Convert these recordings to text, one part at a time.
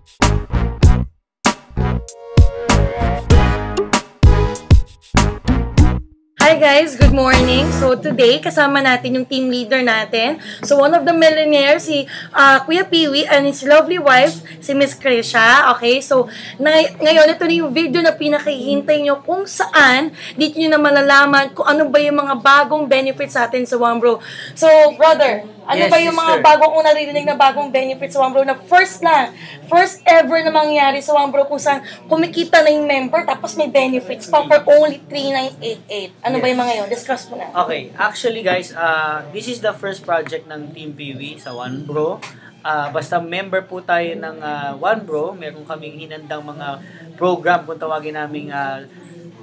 Hi guys, good morning. So today, kasama natin yung team leader natin. So one of the millionaires, si Kuya Piwi and his lovely wife, si Miss Krisha. Okay, so ngayon ito na yung video na pinakihintay nyo kung saan dito nyo na malalaman kung ano ba yung mga bagong benefits sa atin sa One Bro. So brother, ano Yes, ba yung mga sister. bagong naririnig na bagong benefits sa One Bro na first ever na mangyari sa One Bro kung saan kumikita na yung member tapos may benefits pa for only 3,988. Ano ba yung mga yun? Discuss mo na. Okay, actually guys, this is the first project ng Team Piwi sa One Bro. Basta member po tayo ng One Bro, meron kaming hinandang mga program kung tawagin naming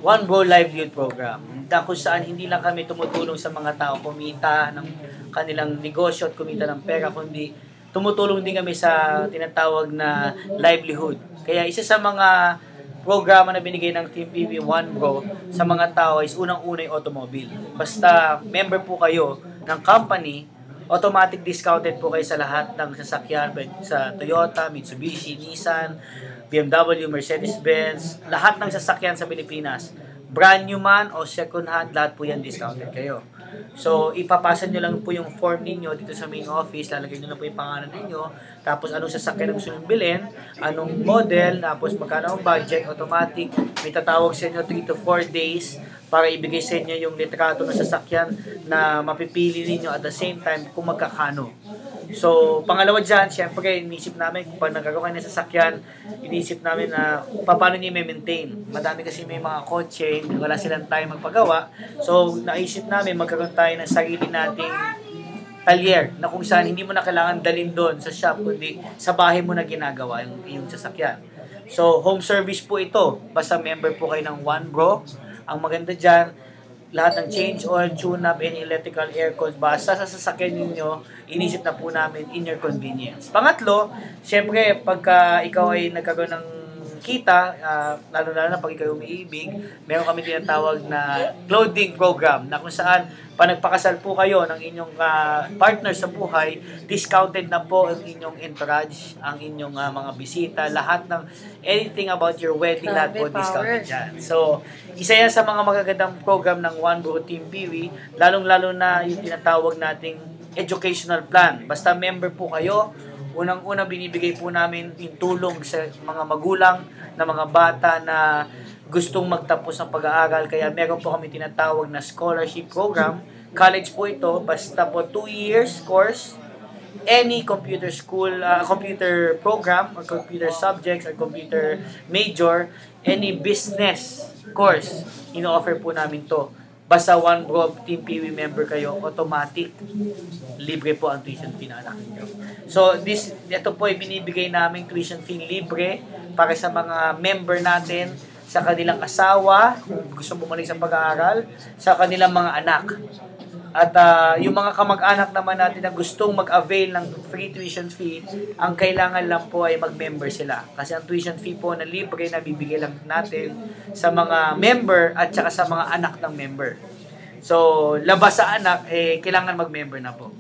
One Bro Livelihood Program. Na kung saan hindi lang kami tumutulong sa mga tao kumita ng kanilang negosyo at kumita ng pera, kundi tumutulong din kami sa tinatawag na livelihood. Kaya isa sa mga programa na binigay ng Team PV One Bro sa mga tao is unang-una yung automobile. Basta member po kayo ng company, automatic discounted po kayo sa lahat ng sasakyan sa Toyota, Mitsubishi, Nissan, BMW, Mercedes-Benz, lahat ng sasakyan sa Pilipinas. Brand new man o second hand, lahat po yan discounted kayo. So, ipapasa nyo lang po yung form ninyo dito sa main office, lalagay nyo lang po yung pangalan ninyo, tapos anong sasakyan na gusto nyo bilhin, anong model, tapos magkano ang budget, automatic, may tatawag sa inyo 3 to 4 days para ibigay sa inyo yung litrato ng sasakyan na mapipili ninyo at the same time kung magkakano. So, pangalawa dyan, syempre, inisip namin kung pag nagkakaroon kayo ng sasakyan, inisip namin na paano nyo i-maintain. Madami kasi may mga kotse, wala silang time magpagawa. So, naisip namin magkaroon tayo ng sarili nating talyer na kung saan hindi mo na kailangan dalhin doon sa shop, kundi sa bahay mo na ginagawa yung sasakyan. So, home service po ito. Basta member po kayo ng One Bro. Ang maganda dyan, lahat ng change oil, tune-up, and electrical aircons, basta sa sasakyan ninyo, inisip na po namin in your convenience. Pangatlo, syempre, pagka ikaw ay nagkaroon ng kita, lalo-lalo na pag ikaw umiibig, meron kami tinatawag na clothing program na kung saan pag nagpakasal po kayo ng inyong partner sa buhay, discounted na po ang inyong entourage, ang inyong mga bisita, lahat ng anything about your wedding, lahat po discounted dyan. So, isa yan sa mga magagandang program ng One Bro Team Piwi, lalong-lalo na yung tinatawag nating educational plan. Basta member po kayo, unang-una binibigay po namin yung tulong sa mga magulang na mga bata na gustong magtapos ng pag-aaral. Kaya meron po kami tinatawag na scholarship program. College po ito, basta po 2 years course, any computer school, computer program or computer subjects or computer major, any business course, ino-offer po namin to. Basta One Bro Team Piwi member kayo, automatic, libre po ang tuition fee ng anak niyo. So, ito po ay binibigay namin tuition fee libre para sa mga member natin, sa kanilang asawa, kung gusto bumalik sa pag-aaral, sa kanilang mga anak. At yung mga kamag-anak naman natin na gustong mag-avail ng free tuition fee, ang kailangan lang po ay mag-member sila. Kasi ang tuition fee po na libre na bibigay lang natin sa mga member at saka sa mga anak ng member. So, labas sa anak, kailangan mag-member na po.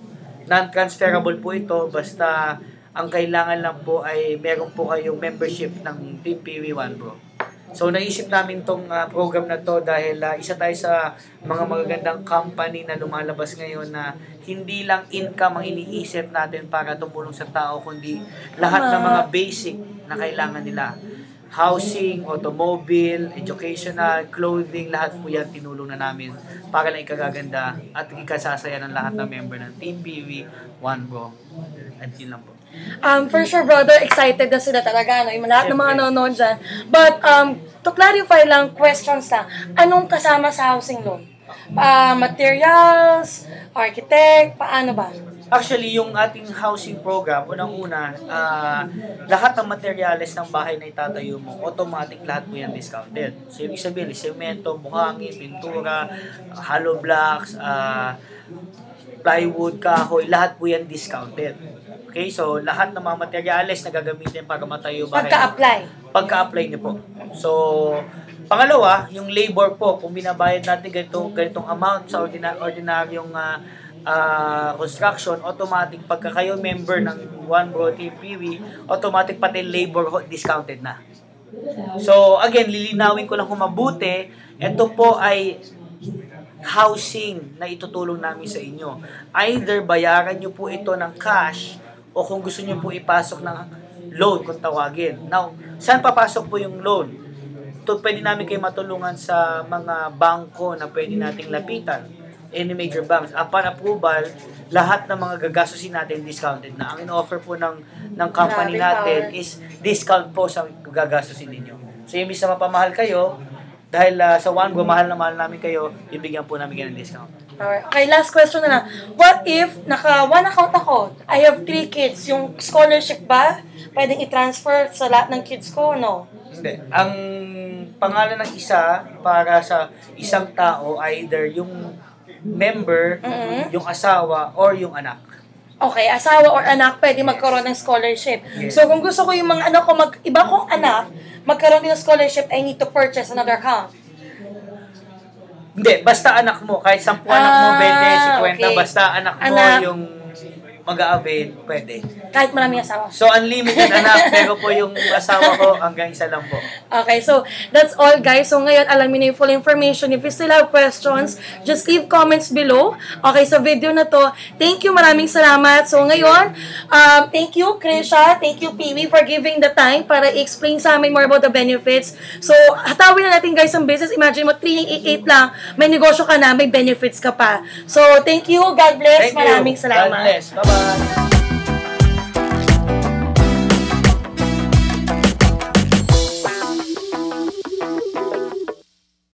Non-transferable po ito, basta ang kailangan lang po ay meron po kayong membership ng Team Piwi One Bro. So, naisip namin tong program na to dahil isa tayo sa mga magagandang company na lumalabas ngayon na hindi lang income ang iniisip natin para tumulong sa tao, kundi lahat ng mga basic na kailangan nila. Housing, automobile, educational, clothing, lahat po yan tinulong na namin para lang ikagaganda at ikasasaya ng lahat ng member ng Team PV One Bro. At yun lang po. For sure, brother, excited na sila talaga, no? Yung lahat ng mga nanonood dyan. But, to clarify lang, questions lang. Anong kasama sa housing loan? Materials, architect, paano ba? Actually, yung ating housing program, unang-una, lahat ng materyales ng bahay na itatayo mo, automatic lahat po yan discounted. So, ibig sabihin, semento, buhangin, pintura, hollow blocks, plywood, kahoy, lahat po yan discounted. Okay, so lahat ng mga materyales na gagamitin para matayo bahay. Pagka-apply niyo po. So, pangalawa, yung labor po, kung binabayad natin ganitong amount sa ordinaryong construction, automatic pagka kayo member ng One Bro Team Peewee, automatic pati labor discounted na. So, again, lilinawin ko lang kung mabuti, ito po ay housing na itutulong namin sa inyo. Either bayaran nyo po ito ng cash o kung gusto nyo po ipasok ng loan kung tawagin. Now, saan papasok po yung loan? Pwede namin kayo matulungan sa mga bangko na pwede nating lapitan. Any major banks. Upon approval, lahat ng mga gagastusin natin discounted na. Ang in-offer po ng company natin is discount po sa gagastusin ninyo. So, yung bisa mapamahal kayo, dahil sa One Bro, mahal na mahal namin kayo, ibigyan po namin kayo ng discount. Alright. Okay, last question na lang. What if, naka-one account ako, I have 3 kids, yung scholarship ba, pwedeng i-transfer sa lahat ng kids ko, no? Hindi. Ang pangalan ng isa, para sa isang tao, either yung member, yung asawa, or yung anak. Okay, asawa or anak, pwede magkaroon ng scholarship. Yes. So, kung gusto ko yung mga anak ko, iba kong anak, magkaroon din ng scholarship, I need to purchase another account. Hindi, basta anak mo. Kahit 10 anak mo, 20, 50, okay. Basta anak mo yung mag-a-avail, pwede. Kahit maraming asawa. So, unlimited anak, pero po yung asawa ko, hanggang isa lang po. Okay, so that's all guys. So ngayon, alam niyo na yung full information. If you still have questions, just leave comments below. Okay, sa video na to, thank you, maraming salamat. So ngayon, thank you, Krisha, thank you, Peewee, for giving the time para i-explain sa amin more about the benefits. So, hatawin na natin guys ang business. Imagine mo, 388 lang, may negosyo ka na, may benefits ka pa. So, thank you, God bless, Thank you. maraming salamat. God bless. Bye-bye.